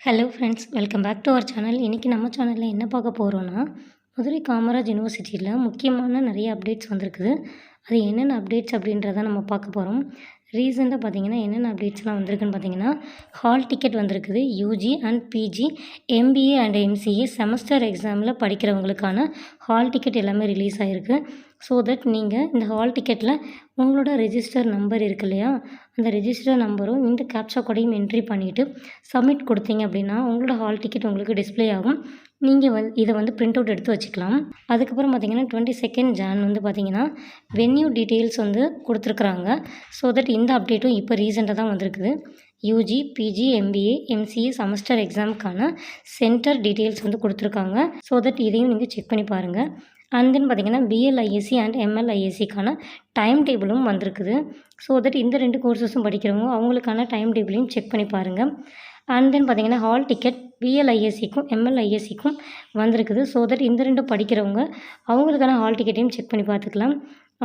Hello friends, welcome back to our channel. இன்றைக்கி நம்ம சேனலில் என்ன பார்க்க போகிறோன்னா, மதுரை காமராஜ் யூனிவர்சிட்டியில் முக்கியமான நிறைய அப்டேட்ஸ் வந்திருக்குது. அது என்னென்ன அப்டேட்ஸ் அப்படின்றத நம்ம பார்க்க போகிறோம். ரீசெண்டாக பார்த்தீங்கன்னா என்னென்ன அப்டேட்ஸ்லாம் வந்திருக்குன்னு பார்த்தீங்கன்னா, ஹால் டிக்கெட் வந்திருக்குது. UG and PG, MBA and MCA semester எக்ஸாமில் படிக்கிறவங்களுக்கான ஹால் டிக்கெட் எல்லாமே ரிலீஸ் ஆகிருக்கு. ஸோ தட் நீங்கள் இந்த ஹால் டிக்கெட்டில் உங்களோட ரெஜிஸ்டர் நம்பர் இருக்கு இல்லையா, அந்த ரெஜிஸ்டர் நம்பரும் இந்த கேப்சா கோடையும் என்ட்ரி பண்ணிவிட்டு சப்மிட் கொடுத்தீங்க அப்படின்னா உங்களோட ஹால் டிக்கெட் உங்களுக்கு டிஸ்ப்ளே ஆகும். நீங்கள் இதை பிரிண்ட் அவுட் எடுத்து வச்சுக்கலாம். அதுக்கப்புறம் பார்த்தீங்கன்னா 22 ஜான் பார்த்தீங்கன்னா வென்யூ டீட்டெயில்ஸ் கொடுத்துருக்குறாங்க. ஸோ தட் இந்த அப்டேட்டும் இப்போ ரீசெண்டாக தான் வந்திருக்குது. UG, PG, MBA, MCA semester எக்ஸாமுக்கான சென்டர் டீட்டெயில்ஸ் கொடுத்துருக்காங்க. ஸோ தட் இதையும் நீங்கள் செக் பண்ணி பாருங்கள். அண்ட் தென் பார்த்தீங்கன்னா பிஎல்ஐஎஸ்சி அண்ட் எம்எல்ஐஎஸ்சிக்கான டைம் டேபிளும் வந்திருக்குது. ஸோ தட் இந்த 2 கோர்சஸும் படிக்கிறவங்க அவங்களுக்கான டைம் டேபிளையும் செக் பண்ணி பாருங்கள். அண்ட் தென் பார்த்தீங்கன்னா ஹால் டிக்கெட் பிஎல்ஐஎஸ்சிக்கும் எம்எல்ஐஎஸ்சிக்கும் வந்திருக்குது. ஸோ தட் இந்த 2 படிக்கிறவங்க அவங்களுக்கான ஹால் டிக்கெட்டையும் செக் பண்ணி பார்த்துக்கலாம்.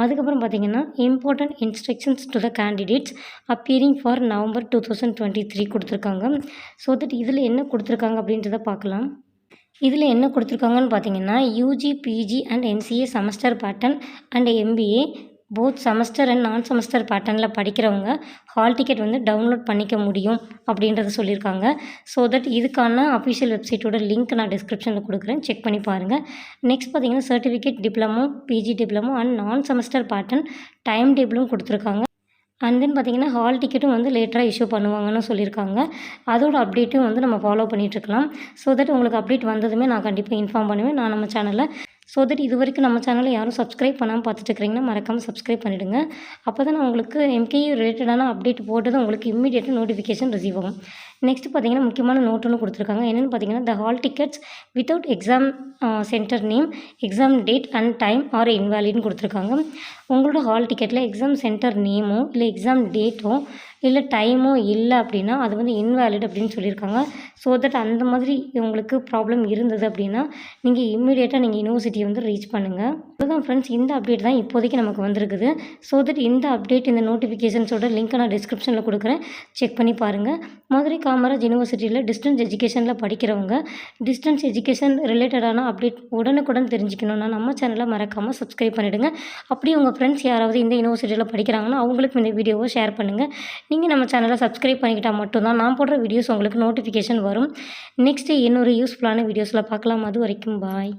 அதுக்கப்புறம் பார்த்தீங்கன்னா important instructions to the candidates appearing for November 2023 கொடுத்துருக்காங்க. ஸோ தட் இதில் என்ன கொடுத்துருக்காங்க அப்படின்றத பார்க்கலாம். இதில் என்ன கொடுத்துருக்காங்கன்னு பார்த்தீங்கன்னா, UG, PG and MCA semester pattern and MBA both semester and non semester பேட்டர்னில் படிக்கிறவங்க ஹால் டிக்கெட் டவுன்லோட் பண்ணிக்க முடியும் அப்படின்றத சொல்லியிருக்காங்க. ஸோ தட் இதுக்கான அஃபிஷியல் வெப்சைட்டோட லிங்க் நான் டிஸ்கிரிப்ஷனில் கொடுக்குறேன், செக் பண்ணி பாருங்கள். நெக்ஸ்ட் பார்த்தீங்கன்னா certificate, diploma, PG diploma and non semester pattern time டேபிளும் கொடுத்துருக்காங்க. அண்ட் தென் பார்த்தீங்கன்னா ஹால் டிக்கெட்டும் லேட்டராக இஷ்யூ பண்ணுவாங்கன்னு சொல்லியிருக்காங்க. அதோட அப்டேட்டும் நம்ம ஃபாலோ பண்ணிகிட்ருக்கலாம். ஸோ தட் உங்களுக்கு அப்டேட் வந்ததுமே நான் கண்டிப்பாக இன்ஃபார்ம் பண்ணுவேன் நான் நம்ம சேனலில். ஸோ தட் இது வரைக்கும் நம்ம சேனலை யாரும் சப்ஸ்கிரைப் பண்ணாமல் பார்த்துட்டு இருக்கிறீங்கன்னா மறக்காமல் சப்ஸ்கிரைப் பண்ணிவிடுங்க. அப்போ தான் நான் உங்களுக்கு எம்கேயூ ரிலேட்டடான அப்டேட் போட்டது உங்களுக்கு இம்மீடியட்டாக நோட்டிஃபிகேஷன் ரிசீவ் ஆகும். நெக்ஸ்ட் பார்த்தீங்கன்னா முக்கியமான நோட் ஒன்று கொடுத்துருக்காங்க. என்னென்னு பார்த்தீங்கன்னா, the hall tickets without exam centre name, exam date and time are இன்வேலிட்னு கொடுத்துருக்காங்க. உங்களோட ஹால் டிக்கெட்டில் எக்ஸாம் சென்டர் நேமோ இல்லை எக்ஸாம் டேட்டோ இல்லை டைமோ இல்லை அப்படின்னா அது இன்வேலிட் அப்படின்னு சொல்லியிருக்காங்க. ஸோ தட் அந்த மாதிரி உங்களுக்கு ப்ராப்ளம் இருந்தது அப்படின்னா நீங்கள் இம்மீடியட்டாக நீங்கள் யூனிவர்சிட்டி ரீச் பண்ணுங்கள். அதுதான் ஃப்ரெண்ட்ஸ், இந்த அப்டேட் தான் இப்போதைக்கு நமக்கு வந்திருக்குது. ஸோ தட் இந்த அப்டேட், இந்த நோட்டிஃபிகேஷன்ஸோட லிங்க்கை நான் டிஸ்கிரிப்ஷனில் கொடுக்குறேன், செக் பண்ணி பாருங்கள். மதுரை காமராஜ் யூனிவர்சிட்டியில் டிஸ்டன்ஸ் எஜுகேஷனில் படிக்கிறவங்க டிஸ்டன்ஸ் எஜுகேஷன் ரிலேட்டடான அப்டேட் உடனுக்குடன் தெரிஞ்சுக்கணுன்னா நம்ம சேனலை மறக்காமல் சப்ஸ்கிரைப் பண்ணிவிடுங்க. அப்படியே உங்கள் ஃப்ரெண்ட்ஸ் யாராவது இந்த யூனிவர்சிட்டியில் படிக்கிறாங்கன்னா அவங்களுக்கு இந்த வீடியோவை ஷேர் பண்ணுங்கள். நீங்கள் நம்ம சேனலை சப்ஸ்கிரைப் பண்ணிக்கிட்டால் மட்டும்தான் நான் போடுற வீடியோஸ் உங்களுக்கு நோட்டிஃபிகேஷன் வரும். நெக்ஸ்ட்டு இன்னொரு யூஸ்ஃபுல்லான வீடியோஸில் பார்க்கலாம். அது வரைக்கும் பாய்.